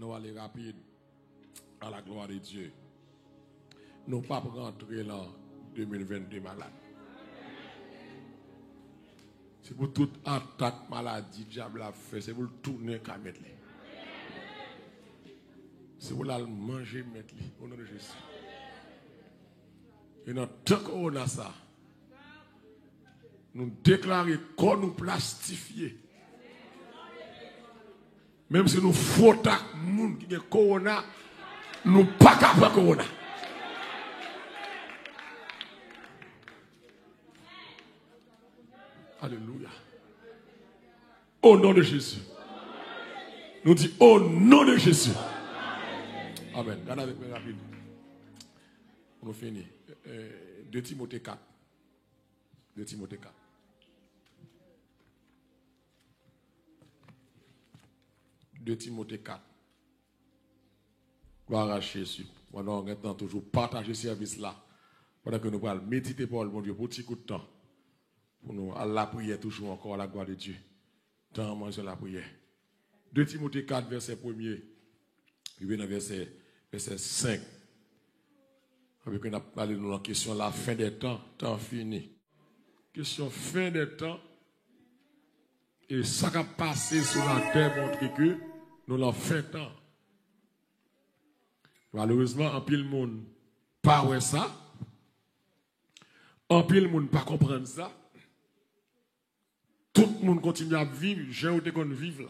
On va aller rapide à la gloire de Dieu. Nous ne pas rentrer dans 2022 malade. C'est pour toute attaque maladie, diable a fait, c'est pour le tourner qu'à mettre. C'est pour la manger mettre au nom de Jésus. Et dans tant qu'on a ça, nous déclarons qu'on nous plastifier. Même si nous fautons les gens qui ont corona, nous ne sommes pas capables de corona. Alléluia. Au nom de Jésus. Nous disons au nom de Jésus. Amen. Regardez avec moi rapide. On finit. 2 Timothée 4. 2 Timothée 4. 2 Timothée 4. Gloire à Jésus. Pendant qu'on est toujours partager ce service là. Pendant que nous allons méditer pour le bon Dieu pour un petit coup de temps. Pour nous à la prière toujours encore à la gloire de Dieu. Tant manger la prière. 2 Timothée 4, verset 1er. Puis bien verset 5. Avec on a parlé de la question la fin des temps, temps fini. Question fin des temps. Et ça qui a passé sur la terre montre que nous l'avons fait temps. Malheureusement, en pile monde pas ouais ça. En pile monde pas comprendre ça. Tout le monde continue à vivre, j'ai où qu'on vive là.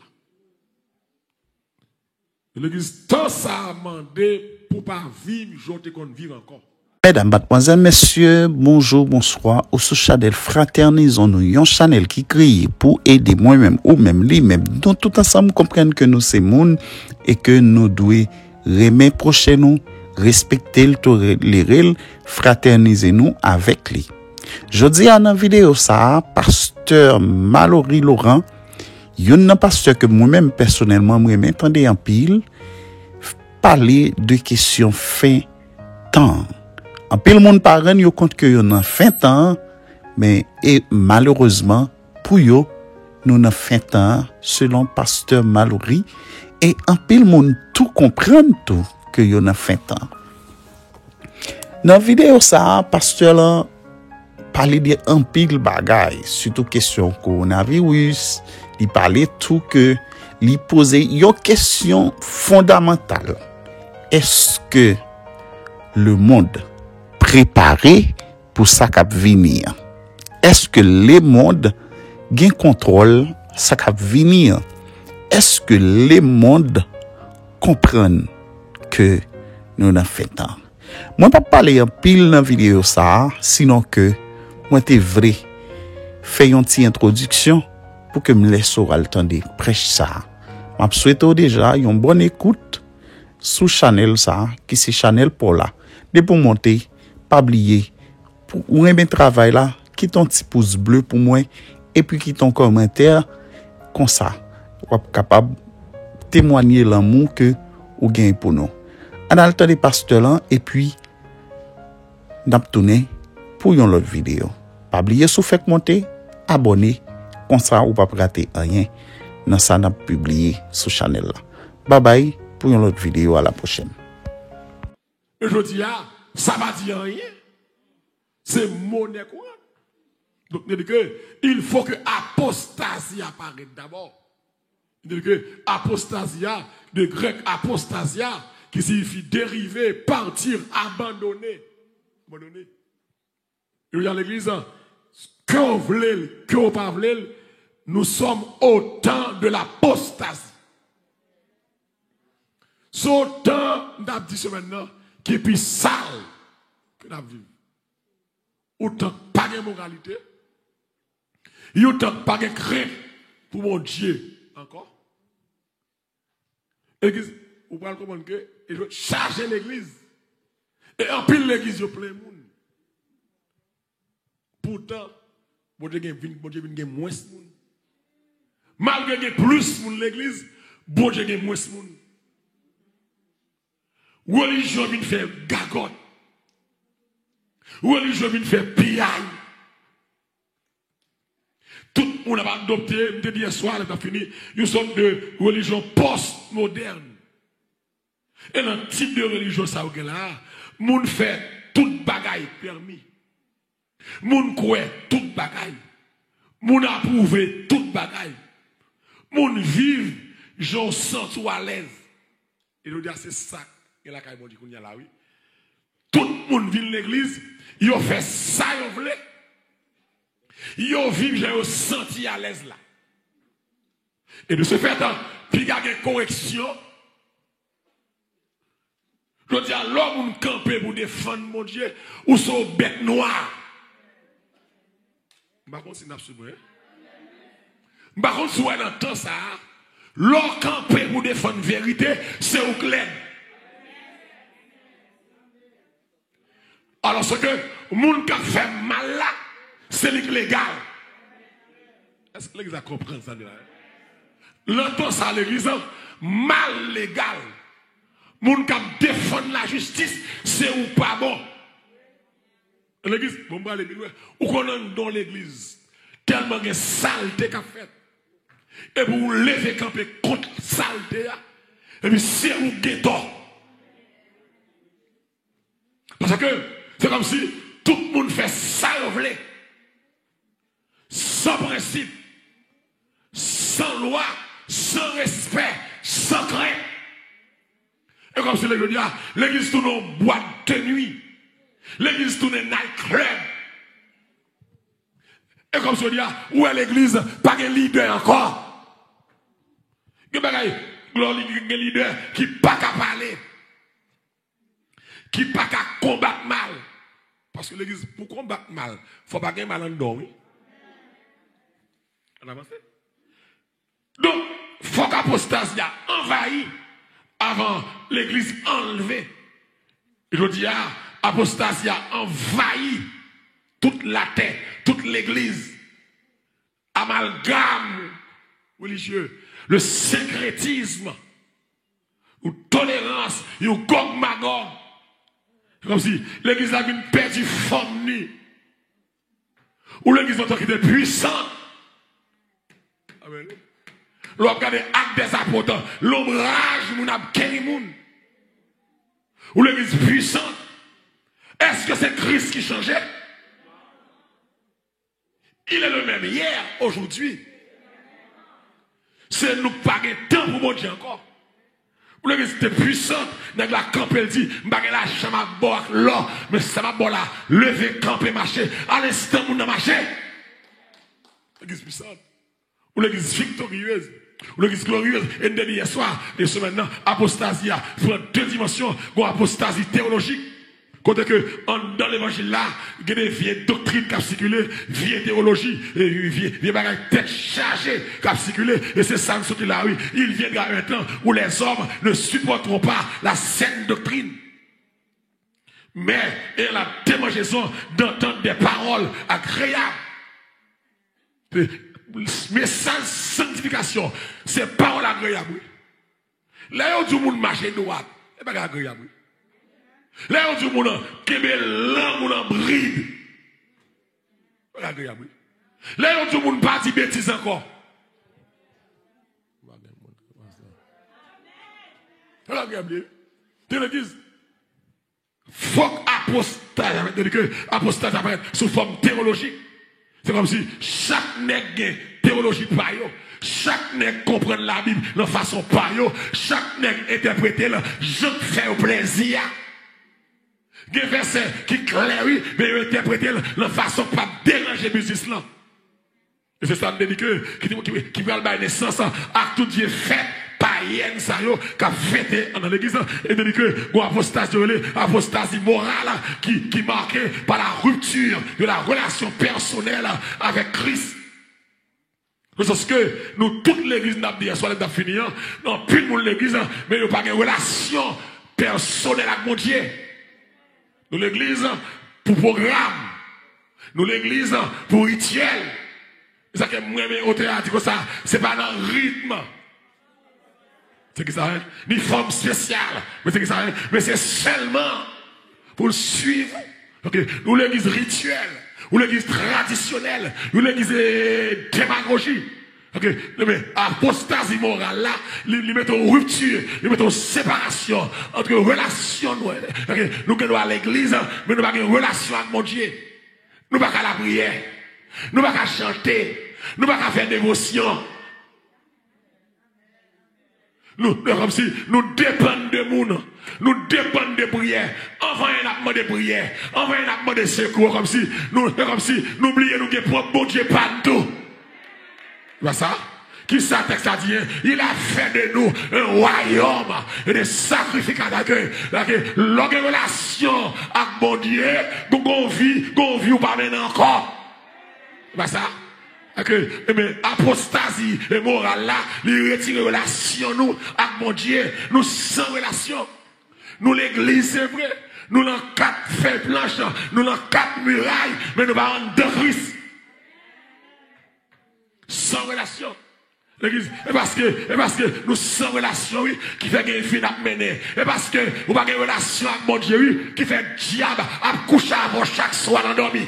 L'église, tant ça a demandé pour pas vivre, j'ai qu'on vive encore. Mesdames, mademoiselles, messieurs, bonjour, bonsoir. Au sous Chanel fraternisons-nous, yon Chanel qui crie pour aider moi-même ou même lui-même. Dont tout ensemble comprennent que nous c'est monde et que nous devons remettre prochain nous, respecter le tolérer, fraterniser nous avec lui. Je dis à une vidéo ça, pasteur Mallory Laurent, yon pasteur que moi-même personnellement m'entendais en pile parler de questions fin temps. En pile monde parent yo compte que yon fin temps, mais et malheureusement pour yo nous n'en fin temps selon pasteur Mallory et en pile monde tout comprendre tout que yon fin temps. Dans vidéo ça pasteur là parler de un pile bagay, surtout question coronavirus, il parlait tout que il posait une question fondamentale. Est-ce que le monde préparé pour ça qui va venir? Est-ce que le monde gain contrôle ça qui va venir? Est-ce que le monde comprend que nous n'avons fait temps? Moi pas parler en pile dans vidéo ça, sinon que moi t'es vrai fait une petite introduction pour que me laisse oral tande prêche ça. M'a souhaite déjà une bonne écoute sous Chanel ça qui c'est Chanel pour là. De pour monter, pas oublier pour ou un travail là, qui ton petit pouce bleu pour moi et puis qui ton commentaire comme ça. Ou capable témoigner l'amour que ou gain pour nous. On a le temps de pasteur là et puis n'a tourner pour une autre vidéo. Pas oublier sous fait monter, abonner, comme ça ou pas rater rien dans ça n'a publié sur Chanel là. Bye bye pour une autre vidéo, à la prochaine. Aujourd'hui ça va dire rien. C'est monnaie quoi. Donc il faut que apostasie apparaisse d'abord. Il dit que apostasia de grec apostasia qui signifie dériver, partir, abandonner. Abandonner. Il y a l'église, que vous voulez, que vous pas voulez, nous sommes au temps de l'apostasie. C'est au temps, nous dit ce maintenant, qui est plus sale que nous vivons. Autant pas de moralité, autant pas de crainte pour mon Dieu encore. L'église, vous pouvez comprendre que il veut charger l'église. Et en pile l'église, il y a plein de monde. Pourtant, bon Dieu vient moins de monde. Malgré qu'il y ait plus de monde l'église, bon Dieu vient moins de monde. Religion vient faire gagote. Religion vient faire pillaille. Tout le monde a adopté, je dis hier soir, on a fini, une sorte de religion post-moderne. Et dans le type de religion, ça, là, moun fait toute bagaille permis. Moun croit toute bagaille. Moun approuve toute bagaille. Moun vive, j'en sens tout à l'aise. Et je veux dire, c'est ça que la caille dit qu'on y a là, oui. Tout le monde vient de l'église, il fait ça, il veut. Il vit, j'ai senti à l'aise là. Et de ce fait, puis il y a une correction. Je dis à l'homme qui campe pour défendre mon Dieu, ou sont bête noire. Par contre, c'est absolument. Par contre, si vous entendez ça, l'homme campe pour défendre la vérité, c'est au clair. Alors, ce que le monde qui a fait mal là, c'est légal. Est-ce que l'église comprend ça? L'entend ça à l'église, mal légal. Le monde qui a défendu la justice, c'est ou pas bon. L'église, bon, ou qu'on a dans l'église, tellement de saleté qu'a fait. Et vous levez camper contre saleté, et puis c'est ou ghetto. Parce que c'est comme si tout le monde fait ça, sans principe, sans loi, sans respect, sans crainte. Et comme si l'église tourne en boîte de nuit, l'église tourne en night club. Et comme si on dit, où est l'église, pas de leader encore. Il y a un leader qui n'est pas qu'à parler, qui n'est pas qu'à combattre mal. Parce que l'église, pour combattre mal, il ne faut pas gagner mal en dedans, oui. On avance. Donc, il faut qu'apostasie a envahi avant l'église enlevée. Je dis, apostasie a envahi toute la terre, toute l'église. Amalgame religieux, le syncrétisme, ou tolérance, ou gog-magog. Comme si l'église a une perdue forme nue. Ou l'église en tant que puissante. Amen. L'on regarde actes des apôtres, l'ombrage moun a keri moun. Ou l'église puissante. Est-ce que c'est Christ qui changeait? Il est le même hier, aujourd'hui. C'est nous pas de temps pour mon Dieu encore. Ou l'église était puissante, dans la camp, elle dit, m'bagay la chambre boire là, mais ça m'a bon là, lever, camper, marcher, à l'instant où on marcher. L'église puissante. Ou l'église victorieuse. Ou l'église glorieuse. Et dernier soir, et ce maintenant, apostasie, prend deux dimensions, une apostasie théologique. Quand que dans l'évangile là, il y a des vieilles doctrines qui ont circulé, vieilles théologies, vieilles bagages tête chargée qui ont circulé. Et c'est ça ce qu'il a eu. Il viendra un temps où les hommes ne supporteront pas la saine doctrine. Mais il a démangeaison d'entendre des paroles agréables. Mais sans sanctification, c'est paroles agréables. Là, où tout le monde marche droit, c'est pas agréable. Là, on dit que l'homme en bride. Agréable. Là, on dit que pas dit bêtise encore. Agréable. Tu le dis. Faut apostat apparaître sous forme théologique. C'est comme si chaque nègre théologie par yo. Chaque nègre comprend la Bible de façon par yo. Chaque nègre interprète le je fais au plaisir. Il y a des versets qui clairent, oui, mais ils interprètent de façon pas déranger la musique là. Et c'est ça le dédiqueux qui va le naissance à tout Dieu fait par Yen Sayo qui a fêté dans l'église. Et dédiqueux, une apostasie morale qui est marquée par la rupture de la relation personnelle avec Christ. Parce que nous, toute l'église n'a pas dit, soit elle a fini, non, plus de monde l'église, mais il n'y a pas de relation personnelle avec mon Dieu. Nous l'église pour programme. Nous l'église pour rituel. C'est ça que moi, au théâtre, comme ça, c'est pas dans le rythme. C'est que ça, ni forme spéciale. Mais c'est que ça, mais c'est seulement pour le suivre. Okay. Nous l'église rituelle, ou l'église traditionnelle, ou l'église démagogie. Ok, mais apostasie morale là, il met en rupture, il met en séparation entre relations. Ok, nous allons à l'église, mais nous n'avons pas une relation avec mon Dieu. Nous n'avons pas la prière, nous n'avons pas chanter, nous n'avons pas faire dévotion. Nous, comme si nous dépendons de monde, nous dépendons de prières. Envoyez un appel de prière, envoyez un appel de secours, comme si nous oublions nous que propre bon Dieu pas tout. Tu vois ça? Qui ça texte a dit? Il a fait de nous un royaume et des sacrificateurs. L'autre relation avec mon Dieu, qu'on vit ou pas maintenant encore. Tu vois ça? Mais apostasie et morale là, il retire relation nous avec mon Dieu, nous sans relation. Nous l'église, c'est vrai. Nous l'en 4 fers blanches, nous l'en 4 murailles, mais nous parlons de Christ. Sans relation. L'église, et parce que nous sans relation, oui, qui fait qu'il fin à mener. Et parce que nous n'avons pas de relation avec mon Dieu, oui, qui fait diable à coucher avant chaque soir endormi.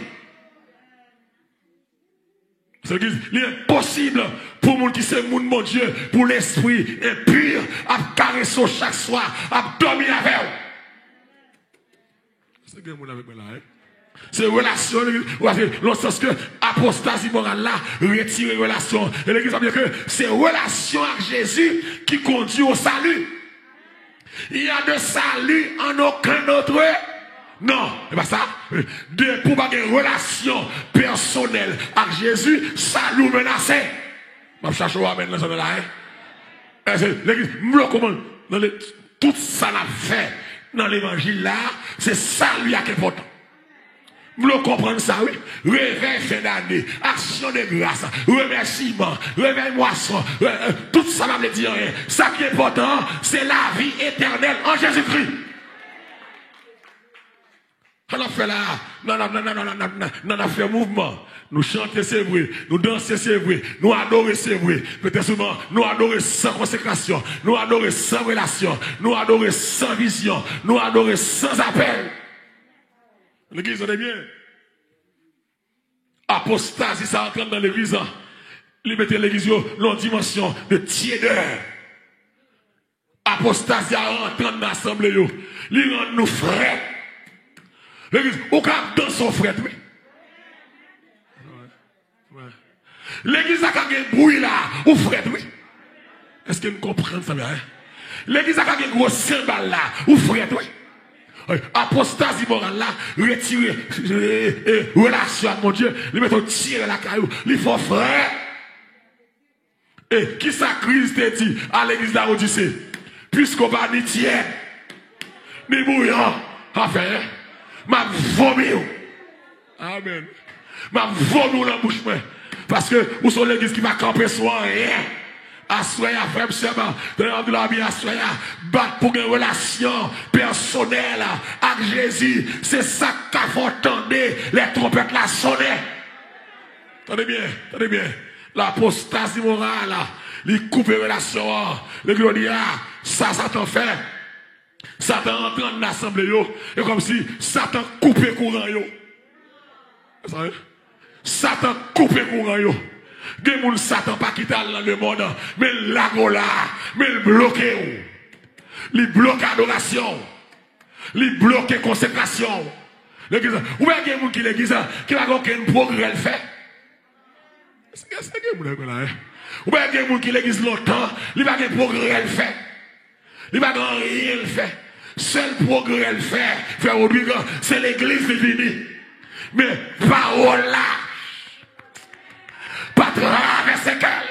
L'église, il est impossible pour monde qui c'est mon Dieu, pour l'esprit impur, à caresser chaque soir, à dormir avec vous. C'est bien mon avec moi là, hein? C'est relation, dans le sens que apostasie morale là, retire relation. Et l'église va dire que c'est relation avec Jésus qui conduit au salut. Il y a de salut en aucun autre. Non, c'est pas ça. Pour avoir une relation personnelle avec Jésus, salut menacé. Je vais chercher à mettre dans là. L'église, tout ça l'a fait dans l'évangile là, c'est salut qui est important. Vous comprenez ça, oui? Réveil fin d'année, action de grâce, remerciement, réveil moisson, tout ça va me dire rien. Ça qui est important, c'est la vie éternelle en Jésus-Christ. On a fait là, on a fait mouvement. Nous chanter c'est vrai, nous danser c'est vrai, nous adorer c'est vrai. Peut-être souvent, nous adorer sans consécration, nous adorer sans relation, nous adorer sans vision, nous adorer sans appel. L'église, on est bien. Apostasie, ça entre dans l'église. Il mettait l'église dans une dimension de tiédeur. Apostasie, rentre dans l'assemblée. Il rend nous frères. L'église, au cas dans son frère, oui. L'église a un bruit là, ou frère, oui. Est-ce que nous comprenons ça bien? L'église a un gros cymbale là, ou frère, oui. Apostasie morale là, retirer relation avec mon Dieu, lui mettre tirer la caillou, lui faut frère. Et qui ça Christ te dit à l'église d'Aodyssée? Puisqu'on va ni tiers, ni bouillant, enfin, m'a vomi. Amen. M'a vomi dans la bouche. Parce que vous sont l'église qui va camper sur rien. Assoya, frère, seulement, de la vie, assoya, battre pour une relation personnelle avec Jésus. C'est ça qu'a fait entendre les trompettes la sonner. Attendez bien. L'apostasie morale, les coupes de relation, le gloria, ça t'en fait. Satan rentre dans l'assemblée, et comme si Satan coupait courant, Satan coupait courant, Des gens Satan pas quitter dans le monde, mais là, mais il bloque. Il bloque l'adoration. Il bloque consécration. L'église, ou bien il y a des gens qui l'église qui n'a aucun progrès fait. C'est que c'est que là. Ou bien il y a des gens qui l'église longtemps, il n'a pas de progrès fait. Il n'a pas rien fait. Seul progrès fait, frère Rodrigue, c'est l'église qui vient. Mais parole là. Pas traverser cœur.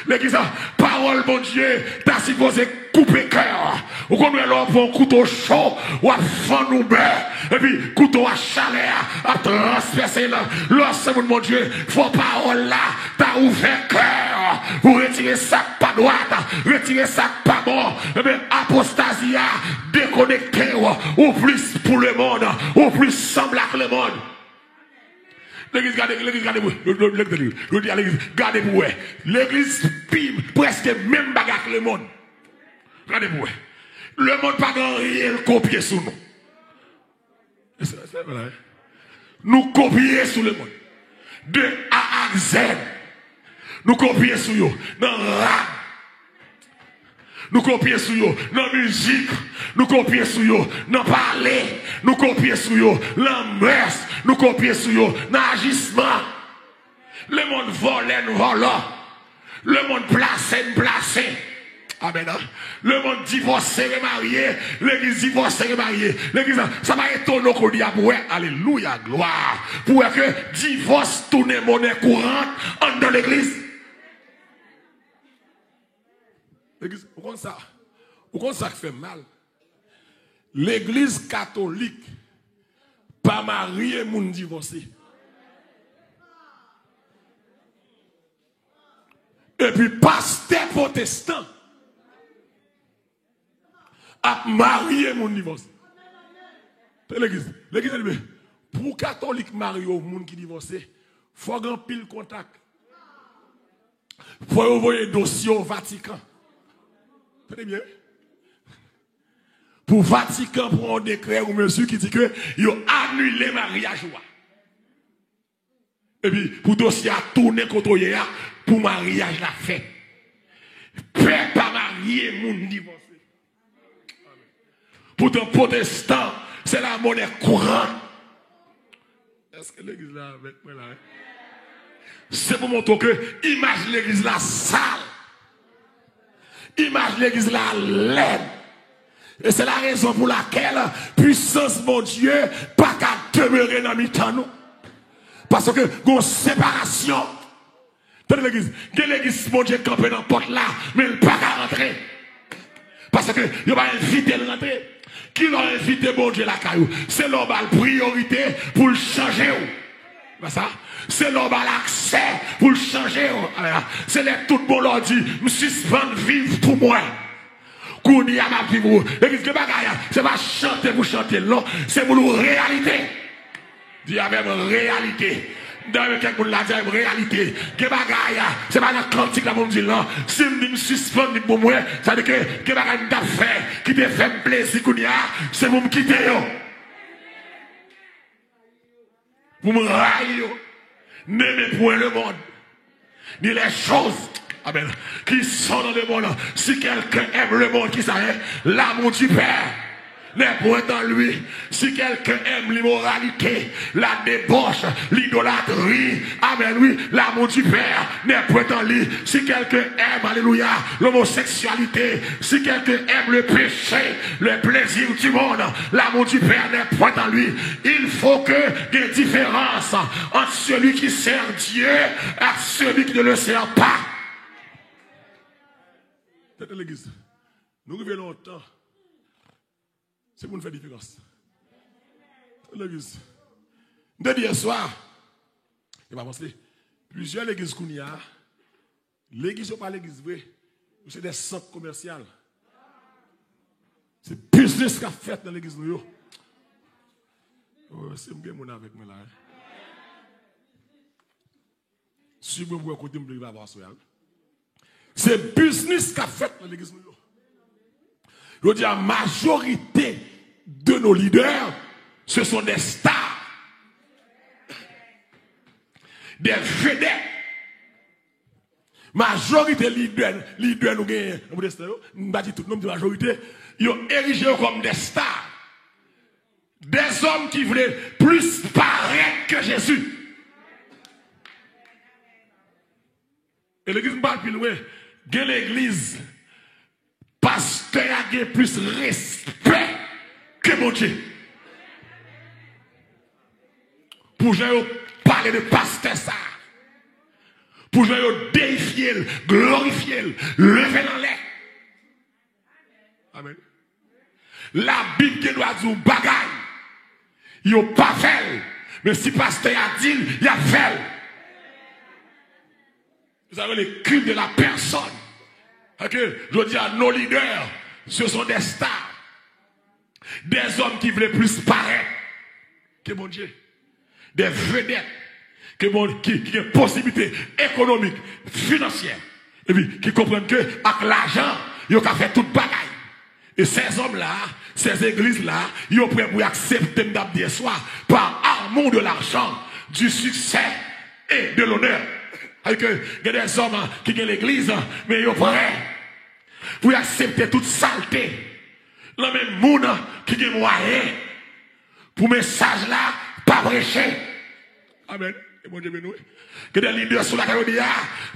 L'église, parole, mon Dieu, t'as supposé couper cœur. Ou comme l'on prend un couteau chaud, ou à fond nous beurre, et puis couteau à chaleur, à transpercer là. Lorsque, mon Dieu, faut parole là, t'as ouvert cœur, pour retirer ça pas droite, retirer ça pas bon, et bien apostasia, déconnecter, ou plus pour le monde, ou plus semble avec le monde. L'église, gardez-vous. Je dis à l'église, gardez-vous. L'église, presque même bagarre que le monde. Regardez-vous. Le monde pas grand rien copier sous nous. C'est vrai. Nous copier sous le monde. De A à Z. nous copions sur eux, dans rap. Nous copions sur eux, dans musique. Nous copions sur eux, dans parler. Nous copions sur eux, dans mœurs. Nous copions sur eux, dans agissement. Le monde vole, nous volons. Le monde placé, nous placé. Amen. Le monde divorcé, remarié. L'église divorcée, remariée. L'église, ça va étonner qu'on dit pour alléluia, gloire. Pour que divorce tourne monnaie courante dans l'église. L'église, vous comprenez ça qui fait mal? L'église catholique, pas marié, moun divorcé. Et puis, pasteur protestant, a marié mon divorcé. L'église, pour catholique marié au monde qui divorcé, il faut un pile contact. Il faut envoyer dossier au Vatican. Très bien. Pour Vatican, pour un décret ou monsieur qui dit que il a annulé le mariage. Et puis, pour dossier à tourner contre eux, pour mariage la fête. Père pas marié, mon divorcé. Pour un protestant, c'est la monnaie courante. Est-ce que l'église là avec moi là? C'est pour montrer que image l'église là sale. Image l'église là laide. Et c'est la raison pour laquelle puissance mon Dieu pas qu'à demeurer dans mi-temps nous. Parce que une séparation. Dans l'église, l'église mon Dieu campé dans la porte là, mais il pas qu'à rentrer. Parce que il va inviter le rentrer. Qui l'a invité mon Dieu la caillou? C'est l'homme à la priorité pour le changer. Ça? C'est l'homme à l'accès pour le changer. C'est là tout le monde leur dit, me suspends vivre pour moi. Kouni à ma vivre. L'église que bagaille, c'est pas chanter pour chanter, non, c'est pour nous réalité. Dis avec réalité. Dans quelqu'un l'a dit réalité. Que bagaille, c'est pas dans cantique là pour me dire non. Si me suspend pour moi, ça veut dire que bagaille t'a fait, qui te fait plaisir Kounia, c'est pour me quitter yo. Pour me railler yo. N'aimez point le monde. Ni les choses. Amen. Qui sont dans le monde. Si quelqu'un aime le monde, qui s'arrête, l'amour du Père n'est point dans lui. Si quelqu'un aime l'immoralité, la débauche, l'idolâtrie, amen, oui, l'amour du Père n'est point dans lui. Si quelqu'un aime, alléluia, l'homosexualité, si quelqu'un aime le péché, le plaisir du monde, l'amour du Père n'est point dans lui. Il faut qu'il y ait différence entre celui qui sert Dieu et celui qui ne le sert pas. C'est l'église. Nous vivons longtemps. C'est pour nous faire différence. L'église. Depuis hier soir, il va penser, plusieurs églises qu'on y a, l'église n'est pas l'église vraie, c'est des centres commerciaux. C'est business qu'a fait dans l'église. C'est bien mon avec moi là. Si vous voulez écouter, vous allez voir ça. C'est business qu'a fait dans l'église. Je veux dire, la majorité de nos leaders, ce sont des stars, des vedettes. Majorité leaders nous gagnent, nous bâtis tout le monde de majorité, ils ont érigé comme des stars. Des hommes qui voulaient plus paraître que Jésus. Et l'église ne parle plus loin. L'église, pasteur a plus respect que mon Dieu. Pour parler de pasteur ça. Pour déifier, glorifier, lever dans l'air. Amen. La Bible qui doit dire bagaille. Il n'a pas fait. Mais si pasteur a dit, il a fait. Vous avez le culte de la personne. Okay? Je dis à nos leaders, ce sont des stars. Des hommes qui veulent plus paraître que mon Dieu. Des vedettes qui ont une possibilité économique, financière. Et puis qui comprennent que avec l'argent, ils ont fait toute bagaille. Et ces hommes-là, ces églises-là, ils ont prêt pour accepter d'abdier soit par amour de l'argent, du succès et de l'honneur. Avec il y a des hommes qui ont l'église, mais ils sont prêts pour accepter toute saleté. Le même monde qui ont moyen pour message là, pas prêcher. Amen. Et bon Dieu, nous. Que des leaders sur la carodia,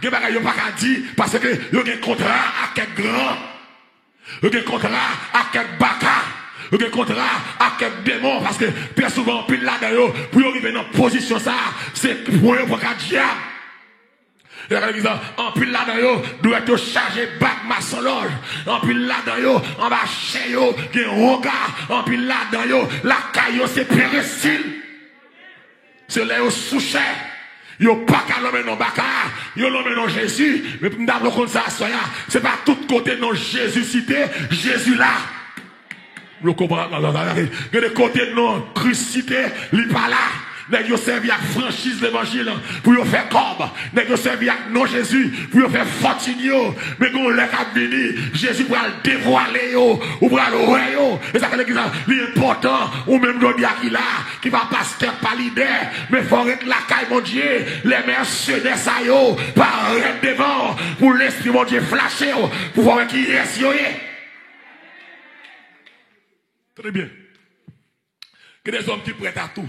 que des gens pas dire parce que ils ont un contrat à quelques grands, ils ont un contrat à quelques baka, ils ont un contrat à quelques démons parce que bien souvent, pile là-dedans, pour arriver dans position ça, c'est pour eux pour qu'à diable. En pile là-dedans, doit être chargé bac maçon loge. En pile là-dedans, en bas chez eux, qui est un regard. En pile là-dedans, la caillou c'est périssile. C'est là au sous-cher. Yo pas qu'à l'homme non baka, yo l'homme non Jésus, mais pour nous comme ça, c'est pas tout côté non Jésus cité, Jésus là. Vous comprenez? Il y a des côtés non Christ cité, il pas là. Nèg yo servi à franchise l'évangile pour yo faire comme. Nèg yo servi à non Jésus pour yo faire fortune yo. Mais quand le cap vini, Jésus va le dévoiler yo, ou va le ouais yo. Et ça que l'église l'important ou même do dia qui là, qui va pasteur pas leader, mais faut être la caille mon Dieu, les mercenaires ça yo, par arrêter devant pour l'esprit mon Dieu flasher yo, pour voir qui est yo. Très bien. Que des hommes qui prêtent à tout.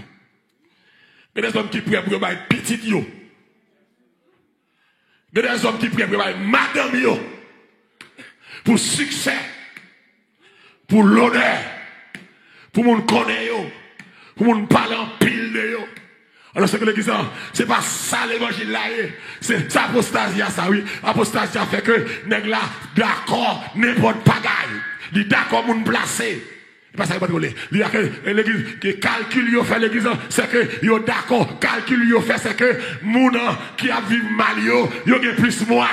Il y a des hommes qui prennent pour être petit yo. Il y a des hommes qui prennent pour être madame yo. Pour succès. Pour l'honneur. Pour mon connaître yo. Pour mon parler en pile de yo. Alors c'est que l'église, c'est pas ça l'évangile là. C'est apostasia ça oui. Apostasia fait que nèg là d'accord n'importe bagaille. Il d'accord moun placer. Pas ça pas l'église qui calcule yo fait l'église c'est que yo d'accord calcule yo fait c'est que moun qui a vécu mal yo gen plus moyen.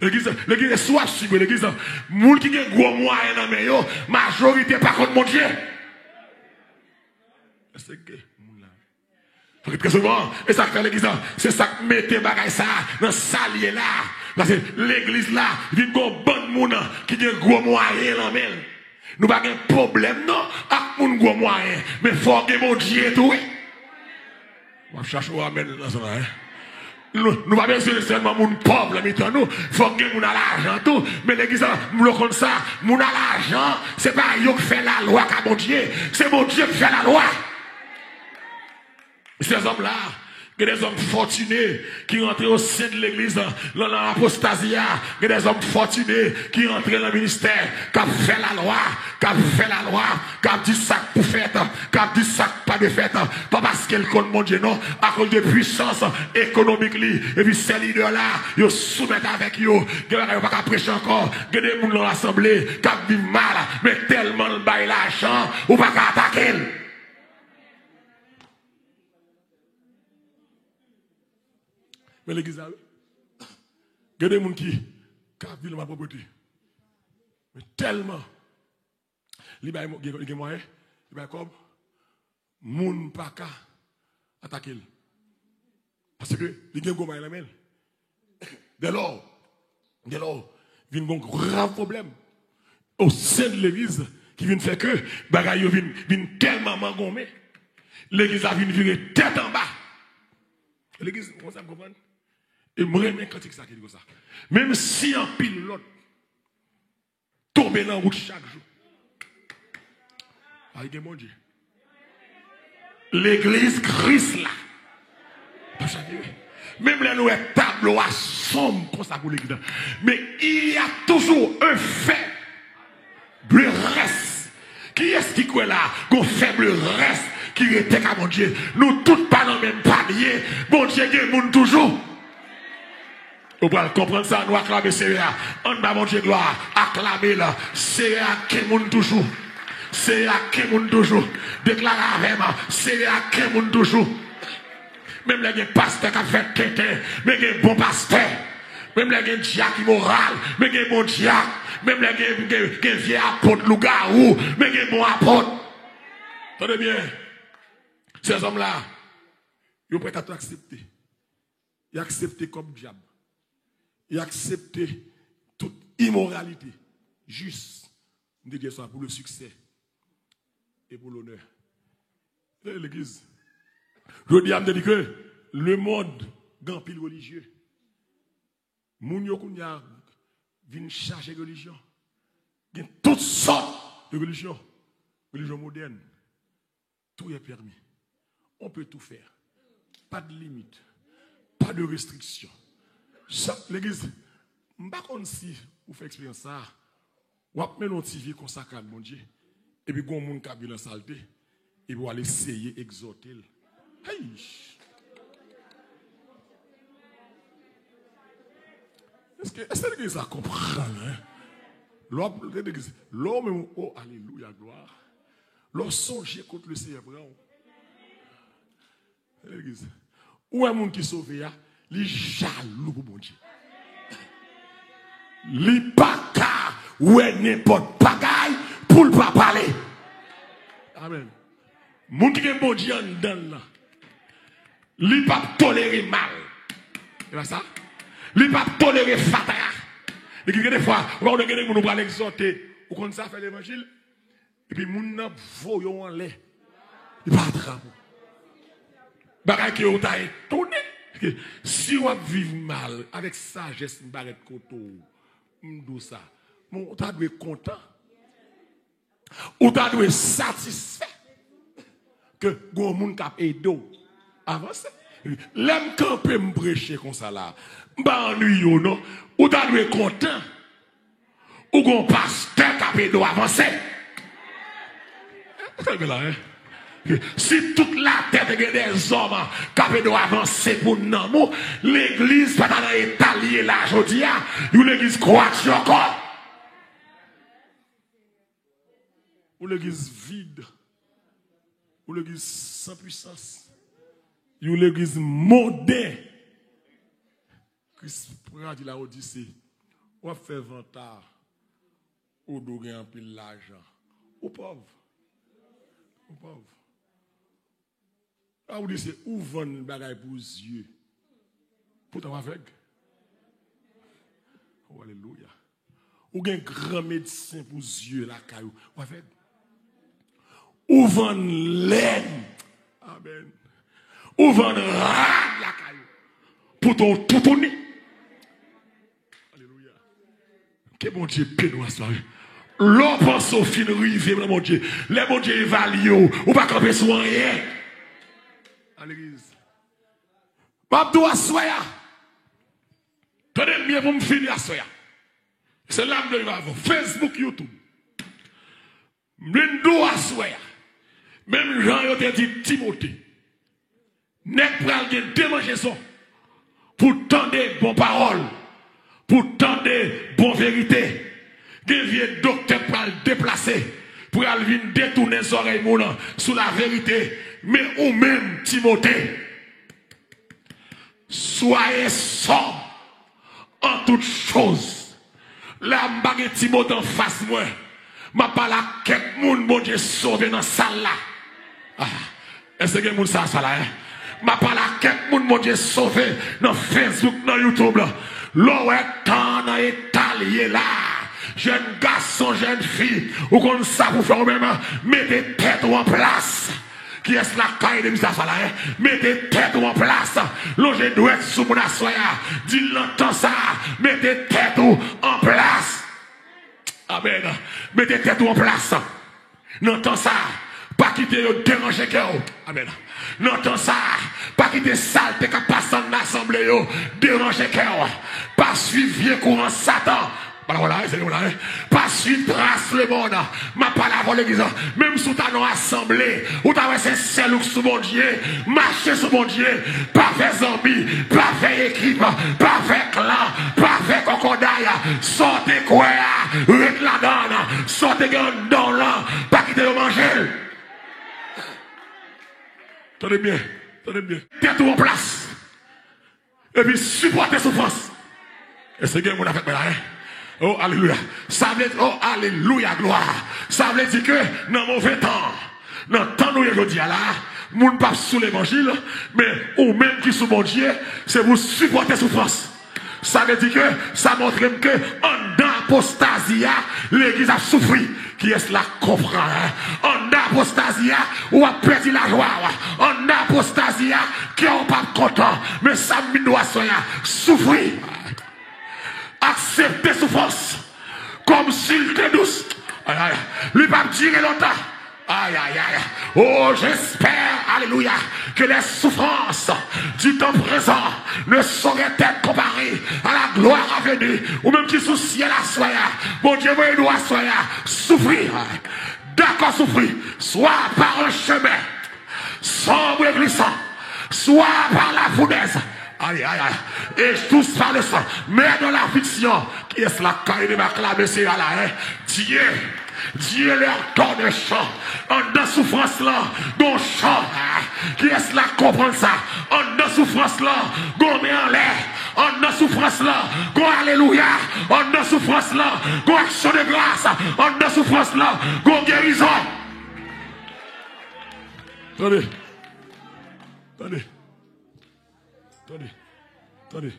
L'église est soit suivre l'église moun qui gen gros moyen dans mais yo majorité par contre mon Dieu. C'est que moun là. Très souvent et ça fait l'église c'est ça que mettez bagay ça dans salier là. Parce que l'église là, il y a un bon monde qui a un gros moyen là même. Nous n'avons pas de problème non avec un gros moyen. Mais il faut que mon Dieu tout. On va chercher à mettre dans ça. Nous pas besoin seulement mon pauvre là maintenant nous. Il faut que mon a l'argent tout. Mais l'église nous le comme ça, mon a l'argent, c'est pas eux qui fait la loi qu'à mon Dieu. C'est mon Dieu qui fait la loi. Ces hommes là. Il y a des hommes fortunés qui rentrent au sein de l'église dans l'apostasia. Il y a des hommes fortunés qui rentrent dans le ministère, qui ont fait la loi, qui ont dit ça pour faire, qui ont dit ça pas de fait. Pas parce qu'elle compte mon Dieu, non, à cause de puissance économique. Et puis ces leaders-là, ils soumettent avec eux. Il n'y a pas qu'à prêcher encore. Il y a des gens dans l'assemblée qui ont dit mal, mais tellement le bail l'argent, ou pas qu'à attaquer. Mais l'église, il y a des gens qui vivent ma propreté. Mais tellement, il y a des moyens, il y a comme, moun pas qu'à attaquer. Parce que, il y a des moyens là-même. Dès lors, il y a un grave problème au sein de l'église qui vient faire que, bagaille vient tellement mangomé. L'église a virer tête en bas. L'église, comment ça me comprend? Et moi, je quand ça qui dit ça. Même si un pilote tombe dans la route chaque jour. Avec mon Dieu. L'église Christ là. Même là, nous avons un tableau à sombre comme ça pour l'église. Mais il y a toujours un faible reste. Qui est-ce qui est là? Un faible reste qui était à mon Dieu. Nous tous pas dans le même panier. Mon Dieu, il y a monde toujours. Vous pouvez comprendre ça, nous acclamer CEA. On va mon Dieu gloire, acclamer là. CEA qui monde toujours. CEA qui monde toujours. Déclarer avec moi, CEA qui monde toujours. Même les pasteurs qui ont fait tété, mais les bons pasteurs. Même les diacres moral, mais les bons diacres. Même les vieux apôtres loup-garou, mais les bons apôtres. Tenez bien. Ces hommes-là, ils sont prêts à tout accepter. Ils acceptent comme diable. Ils acceptent toute immoralité. Juste, de dire ça pour le succès et pour l'honneur. L'église. Je dis à me dire que le monde, grand pile religieux. Moun yo kounya vin charger religion. Il y a toutes sortes de religions. Religion moderne. Tout est permis. On peut tout faire. Pas de limite. Pas de restriction. L'église, je ne sais pas si vous faites expérience ça. Vous avez un petit vie consacré à mon Dieu. Et puis, vous avez un monde qui a vu la saleté. Et vous allez essayer d'exhorter. Hey! Est-ce que l'église a compris? L'homme, oh, alléluia, gloire. L'homme songe contre le Seigneur. L'église. Où est le monde qui sauve? Il est jaloux pour mon Dieu. Il n'est pas car ou est n'importe bagaille pour ne pas parler. Amen. Moun qui est bon Dieu en dedans là. Il n'est pas tolérer mal. C'est pas ça? Il n'est pas tolérer fataya. Et des fois, on a des gens qui l'exhorter. Ou quand ça fait l'évangile. Et puis, moun n'a voyons en l'air. Il pas attraper. Bagaille qui est taille tourné. Si on vit mal avec sagesse, on va être content. On ça. On t'a dû être content. On t'a dû être satisfait. Que gon moun k'ap aidé avance. L'aime camper me prêcher comme ça là. M'ba ennuyé non. Ou t'a dû être content. Ou gon pasteur k'ap aidé avancer. C'est que là hein. Si toute la tête des hommes qui doivent avancer pour nous, l'église pas dans l'état lié là aujourd'hui, l'église croit encore. Ou l'église vide, ou l'église sans puissance, ou l'église moderne. Christ a dit la Odyssée, on fait vantard, ou doit un peu l'argent, ou pauvre. Ou pauvre. Ah, vous dites, c'est où vendre le bagage pour les yeux? Pour t'en avec. Oh, alléluia. Ou un grand médecin pour les yeux, la caillou. Avec. Ou vendre laine. Amen. Ou vendre rade, la caillou. Pour ton tout tourner. Alléluia. Que bon Dieu pénou à soirée. L'on pense au fin rivé, mon Dieu. Les bon Dieu évalue, ou pas camper sur rien. À l'église. Mabdou à soya. Tenez bien pour me finir à soya. C'est là que je vais Facebook, YouTube. M'dou à soya. Même Jean yo te dit Timothée. N'est pas de démanger ça. Pour tendre bonnes paroles. Pour tendre bonnes vérités. Des vieux docteurs pour le déplacer, pour aller venir détourner les oreilles sous la vérité. Mais ou même, Timothée, soyez sobre en toutes choses. La bague Timothée en face moi, ma parle à quelques monde, bon Dieu, sauvé dans la salle là. Ah, est-ce que vous savez ça là? Ma parle à quelques monde, bon Dieu, sauvé dans Facebook, dans YouTube là. L'eau est en Italie là. Jeune garçon, jeune fille, ou qu'on ça pour faire même, mettez tête en place. Qui est la caille de Misa Falaï? Mettez tête en place. Longez doit être sous mon assoya. Dis l'entend ça. Mettez tête en place. Amen. Mettez tête en place. N'entend ça. Pas quitter le déranger cœur. Amen. N'entend ça. Pas quitter saleté qui passe dans l'assemblée. Déranger cœur. Pas suivre vieux courant Satan. Voilà, c'est là. Pas suite trace le monde. Ma parole l'église. Même sous ta non assemblée. Ou t'as c'est seul sous mon Dieu. Marcher sous mon Dieu. Pas fait zombie. Pas fait équipe. Pas fait clan. Pas fait cocodaille. Sortez quoi. Rete la donne. Sortez dans là. Pas quitter le manger. Tenez bien. Tenez bien. Tête en place. Et puis supportez souffrance. Et c'est bien mon affaire là, hein. Oh, alléluia. Ça veut dire, oh, alléluia, gloire. Ça veut dire que, dans mauvais temps, dans le temps où je dis là, moun pas sous l'évangile, mais ou même qui sous mon Dieu, c'est vous supporter souffrance. Ça veut dire que ça montre que en apostasia, l'église a souffert. Qui est la comprend? En apostasia, ou a perdu la joie. En apostasia, qui n'est pas content. Mais ça doit souffrir. Accepter souffrance. Comme s'il était douce. Lui pas dire longtemps. Aïe, aïe, aïe. Oh, j'espère, alléluia, que les souffrances du temps présent ne sauraient être comparées à la gloire à venir, ou même qui sous ciel à soya. Mon Dieu, vous doit soya. Souffrir. D'accord, souffrir. Soit par un chemin sombre et glissant, soit par la fournaise. Aïe, aïe, aïe. Et tous par le sang. Mais dans la fiction, qui est la caille de ma clame, c'est là, Dieu leur donne un chant. En dans souffrance là, gon chant. Qui est là comprendre ça? En dans souffrance là, gon met en l'air. En dans souffrance là, gon alléluia. En dans souffrance là, gon action de grâce. En dans souffrance là, gon guérison. Attendez. Attendez. Attendez. Attendez.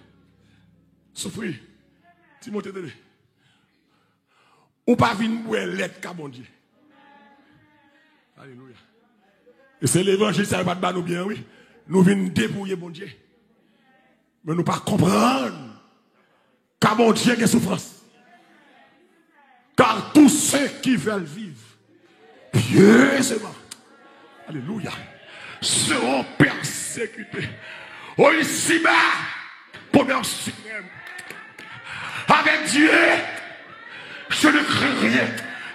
Souffrir. Timothée, attendez. Ou pas venir pour l'être qu'à mon Dieu. Alléluia. Et c'est l'évangile, ça va pas nous bien, oui. Nous venons dépouiller mon Dieu. Mais nous pas comprendre qu'à mon Dieu, il y a souffrance. Car tous ceux qui veulent vivre pieusement, alléluia, seront persécutés. Oh, ici-bas, première suprême. Avec Dieu, je ne crains rien.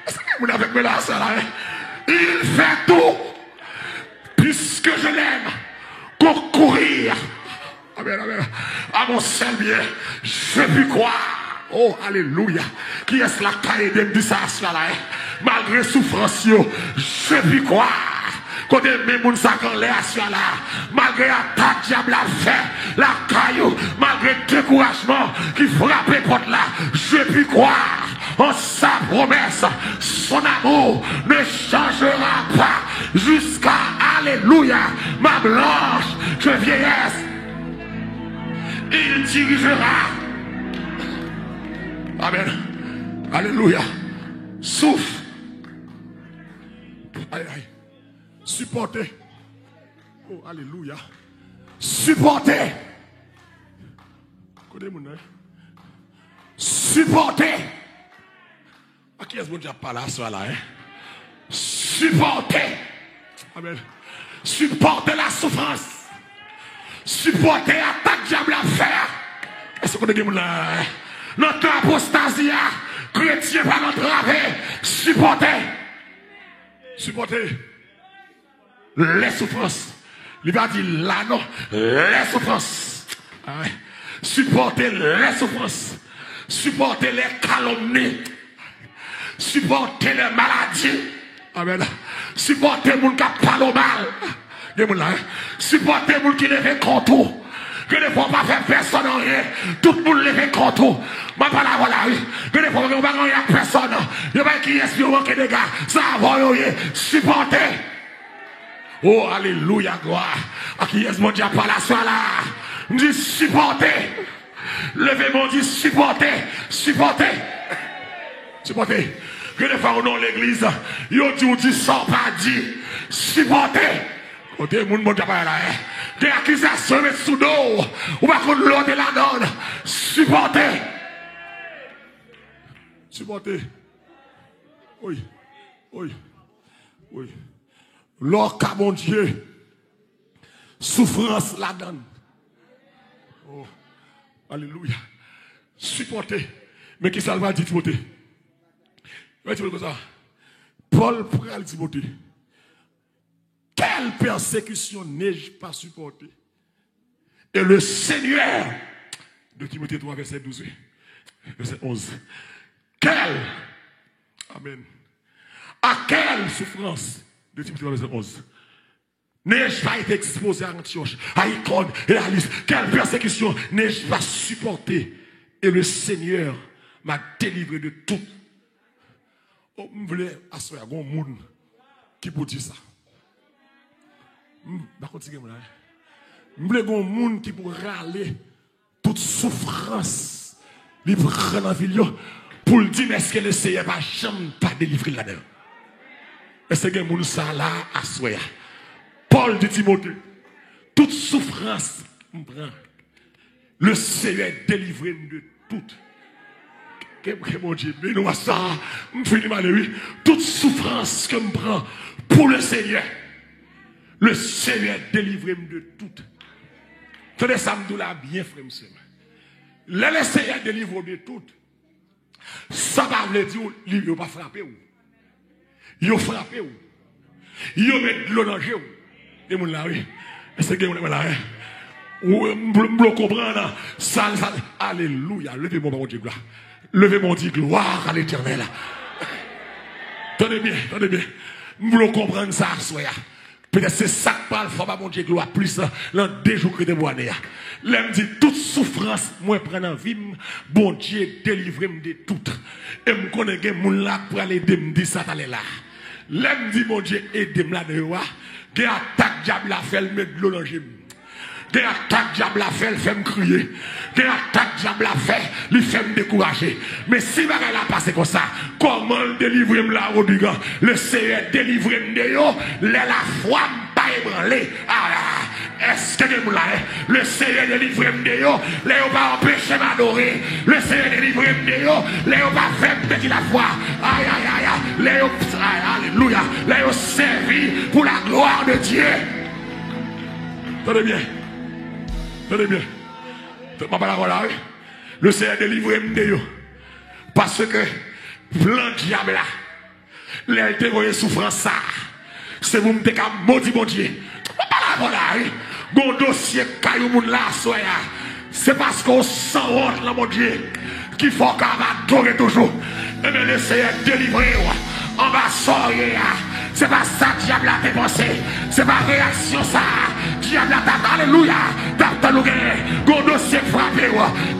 Est-ce que vous n'avez pas là, ça là? Il fait tout, puisque je l'aime, concourir. Amen, amen. À mon seul bien, je puis croire. Oh, alléluia. Qui est-ce la caille de me ça là? Malgré souffrance, je puis croire. Quand les gens sont là, malgré l'attaque diable a fait, la caillou, malgré le découragement qui frappe les portes là, je puis croire en sa promesse. Son amour ne changera pas jusqu'à, alléluia, ma blanche de vieillesse. Il dirigera. Amen. Alléluia. Souffle. Aïe, aïe. Supporter. Oh, alléluia. Supporter. Supporter. À qui est-ce que vous pas là, ça là, hein? Supporter. Amen. Supporter la souffrance. Supporter l'attaque diable à faire. Est-ce que vous avez dit là? Notre apostasie, chrétien par notre travers. Supporter. Supporter. Les souffrances. Il va dire là, non, les souffrances. Ah ouais. Supporter les souffrances. Supporter les calomnies. Supporter les maladies. Amen. Supporter les gens qui parlent mal. Supporter les gens qui lèvent contre. Que ne faut pas faire personne en rien. Tout le monde lève contre. Je ne parle pas là. Que ne faut pas faire personne. Il n'y a pas qui est sur des gars. Ça va supporter. Oh, alléluia, gloire. À qui est-ce mon Dieu par la soirée là? Je dis supporter. Levez-moi, dit supporter. Supporter. Supporter. Que les fois dans l'église, ils dit sans pas dit. Supporter. Côté, mon Dieu par là. Des accusations mais sous dos. Ou pas qu'on l'autre la donne. Supporter. Supporter. Oui. Oui. Oui. L'or qu'a mon Dieu, souffrance la donne. Oh, alléluia. Supporter. Mais qui ça va dire Timothée? Paul prend Timothée. Quelle persécution n'ai-je pas supporté? Et le Seigneur, de Timothée 3, verset 12, verset 11. Quelle, amen, à quelle souffrance? De Timothée 3, verset 11. N'ai-je pas été exposé à Antioche, à Icône et à Lys? Quelle persécution n'ai-je pas supporté? Et le Seigneur m'a délivré de tout. Oh, je voulais assurer un monde qui peut dire ça. Je voulais un monde qui peut râler tout toute souffrance, il prend dans la ville pour le dire est-ce que le Seigneur va jamais pas délivrer là-dedans. Est-ce que moun ça là à soya. Paul dit Timothée, toute souffrance me prend. Le Seigneur délivre de toute. Que mon Dieu, mais nous ça, me finis malheureux. Toute souffrance que me prend pour le Seigneur. Le Seigneur délivre de toute. Tenez ça me dit là bien frère monsieur. Le Seigneur délivre de toute. Ça va veut dire il ne va pas frapper ou. Il va frapper ou. Il va mettre de l'eau dans le jeu. Et mon là oui. Est-ce que vous là vous comprendre ça alléluia. Levez mon Dieu gloire. Levez mon Dieu gloire à l'Éternel. Tenez bien, tenez bien. Vous comprendre ça soya. Peut-être c'est ça que parle faut pas mon Dieu gloire plus dans 2 jours que de mois. L'aime dit toute souffrance moi prendre en vie bon Dieu délivre-moi de tout. Et me connais que moun là pour aller aider me dit ça t'aller là. L'aime dit mon Dieu aide-moi là dehors. Des attaques diable a fait mettre de l'eau dans le des attaques diable a fait, fait me crier. Des attaques diable a fait, il fait me décourager. Mais si va la passer comme ça, comment le délivrer là au Digan? Le Seigneur délivre de yo, la foi pas ébranlé. Est-ce que vous l'avez? Le Seigneur délivre de yo, les pas empêcher m'adorer. Le Seigneur délivre de yo, les pas faire petit la foi. Aïe aïe aïe, les alléluia, les servi pour la gloire de Dieu. Tenez bien. Tenez bien. Le Seigneur délivre de yo. Parce que plein diable là, les témoins souffrance ça. C'est vous me dites maudit mon Dieu. Mon dossier caillou moun là soya. C'est parce qu'on sent honte là mon Dieu qu'il faut qu'on adorer toujours. Et bien le Seigneur délivre en bas soya. C'est pas ça diable a dépensé. C'est pas réaction ça. Diable a tapé, alléluia. Tapé nous gagner. Gon dossier frappé.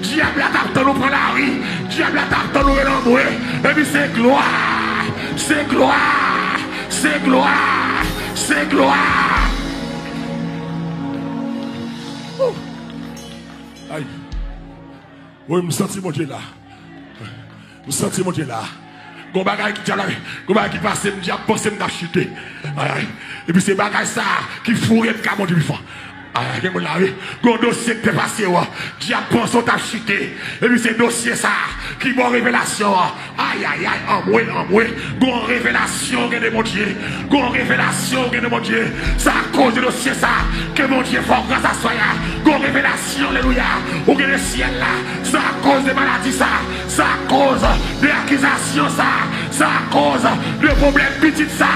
Diable a tapé nous prendre la rue. Diable a tapé nous renouer. Et puis c'est gloire. C'est gloire. C'est gloire. C'est gloire. Aïe. Oui, je me sens mon Dieu là. Je me sens mon Dieu là. Gon bagay qui passe, me dit, pensez me chuter. Et puis c'est bagay ça qui fourre de mon Dieu vivant. Gon dossier qui est passé, diable pense on t'a chuté. Et puis c'est dossier ça qui bon révélation. Aïe aïe aïe, en moi. Gon révélation de mon Dieu. Gon révélation de mon Dieu. C'est à cause de dossier ça que mon Dieu fort grâce à soi. Gon révélation, alléluia. Ou que le ciel là, c'est à cause de maladies ça. C'est à cause de accusations ça. C'est à cause de problèmes petits ça.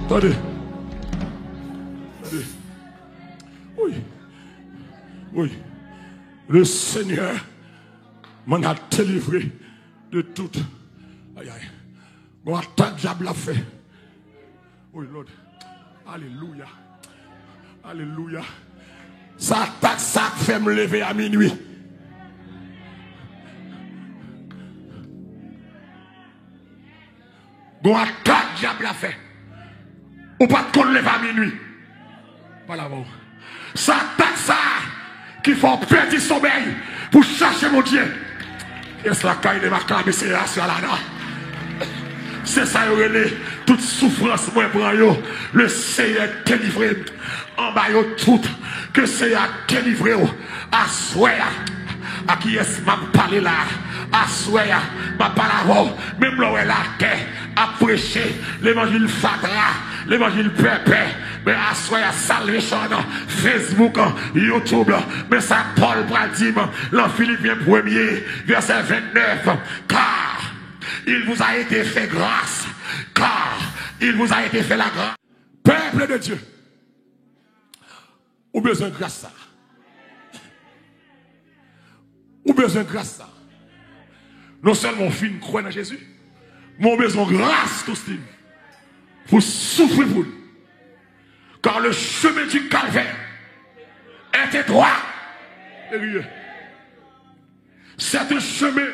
Attendez. Oui. Le Seigneur m'en a délivré de tout. Aïe aïe. Bon, attaque diable a fait. Oui, Lord. Alléluia. Alléluia. Ça attaque, ça fait me lever à minuit. Bon, attaque diable a fait. Ou pas de qu'on lève à minuit. Voilà, bon. Ça attaque ça qui font perdre sommeil pour chercher mon Dieu. Et c'est la caille de ma clame, c'est là, c'est ça, toute souffrance, moi, prends le Seigneur délivré en bas, tout, que le Seigneur délivré à soi, à qui est-ce m'a parlé là, à soi, m'a parlé même là où elle a terre, à prêcher l'évangile fatra, l'évangile pépé. Mais à soi, à saluer Facebook, YouTube, mais ça, Paul Bradim, dans Philippiens 1er, verset 29, car il vous a été fait grâce, car il vous a été fait la grâce. Peuple de Dieu, ou besoin de grâce ça. Ou besoin de grâce ça. Non seulement fin croire dans Jésus, mais on besoin de grâce tout ce pour souffrir pour nous. Car le chemin du calvaire est étroit. C'est un chemin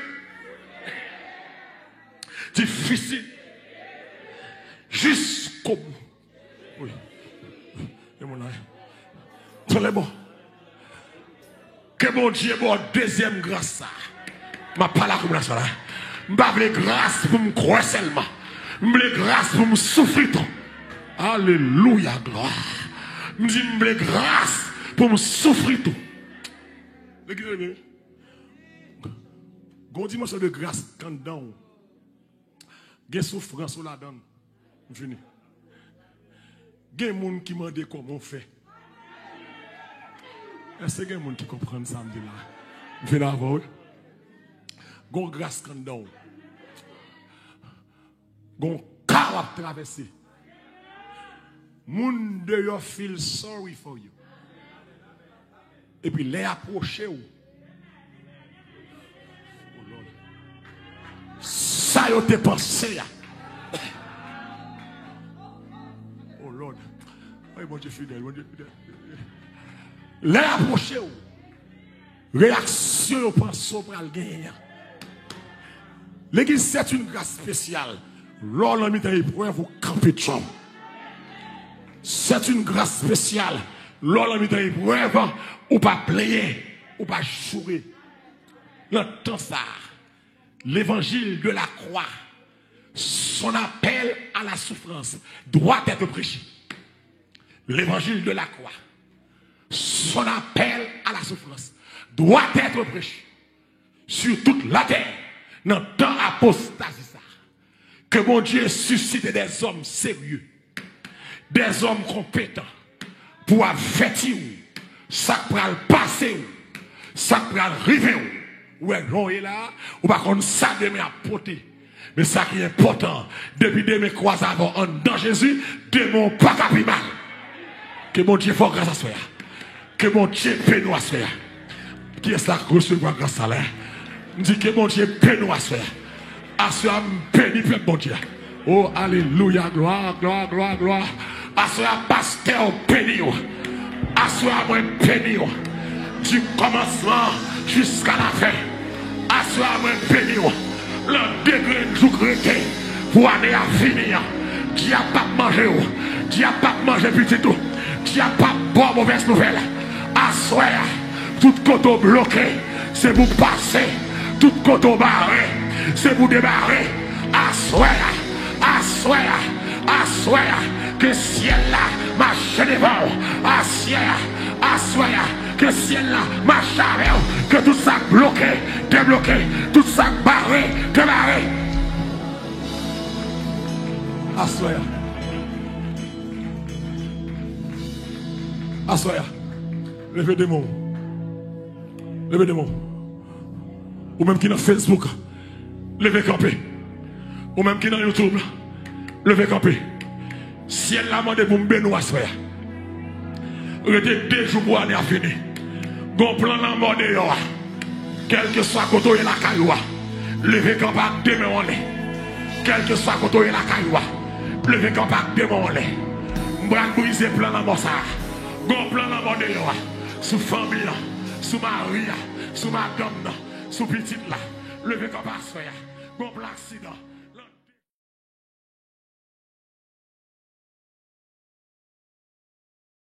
difficile jusqu'au bout. Oui. Et mon âme. Tous les bons. mon Dieu, bon, deuxième grâce, ça. Ma pas la comme là, ça là. M'bavle grâce pour me croire seulement. M'ble grâce pour me souffrir tout. Alléluia, gloire. M'dis m'ble grâce pour me souffrir tout. Regardez. Gon dimension de grâce quand dans. Gen souffrance la donne. Venu. Gen moun qui m'a dit comment on fait. Est-ce que gen moun qui comprend ça me dit là. Venez avant. Gon grâce quand dans. Gon car à traverser. Moun de yo feel sorry for you. Et puis les approcher ou. Oh Lord. Ça yo te pensé. Oh Lord. Oh mon Dieu fidèle, mon Dieu fidèle. Les approcher ou. Réaction au pensée pour le gagner. L'église c'est une grâce spéciale. Lors de la épreuve, vous campez de chambre. C'est une grâce spéciale. Lors de la épreuve, ou pas player, ou pas jouer. L'entend ça. L'évangile de la croix, son appel à la souffrance doit être prêché. L'évangile de la croix, son appel à la souffrance doit être prêché sur toute la terre. Dans le temps apostasie, que mon Dieu suscite des hommes sérieux, des hommes compétents pour avertir ça pour le passer, ça pour arriver. Ou est là, ou par contre ça demain à porter. Mais ça qui est important, depuis demain croise avant dans Jésus, démon pas capi mal. Que mon Dieu fasse grâce à soi. Que mon Dieu paie nous à soi. Qui est ça que recevoir grâce à l'air? Dit que mon Dieu paie nous à soi. À soi béni peuple mon Dieu. Oh alléluia, gloire, gloire, gloire, gloire. À soi pasteur béni. À soi moi béni. Du commencement jusqu'à la fin. À soi moi béni. Le degré de jour chrétien pour aller à finir. Dieu a pas mangé. Dieu a pas mangé petit tout. Dieu a pas boire mauvaise nouvelle. À soi tout côté bloqué. C'est pour passer. Tout côté barré. C'est pour démarrer. Assoya, assoya, assoya, que ciel là marche devant. Assoya, que ciel là marche avec. Que tout ça bloqué, débloqué, tout ça barré, démarré. Assoya. Assoya. Levez des mots. Levez des mots. Ou même qui dans Facebook. Levez camper. Ou même qui dans YouTube. Levez camper. Si elle l'a demandé pour me bénir à soi. Restez 2 jours pour aller à finir. Gon plan la mort de yo. Quel que soit côté la cailloua. Levez camper demain on est. Quel que soit côté la cailloua. Levez camper demain on est. M'bral briser plan la mort ça. Gon plan la mort de yo. Sous famille, sous mari, sous madame, sous petite là. Levez camper à soi. Bon accident.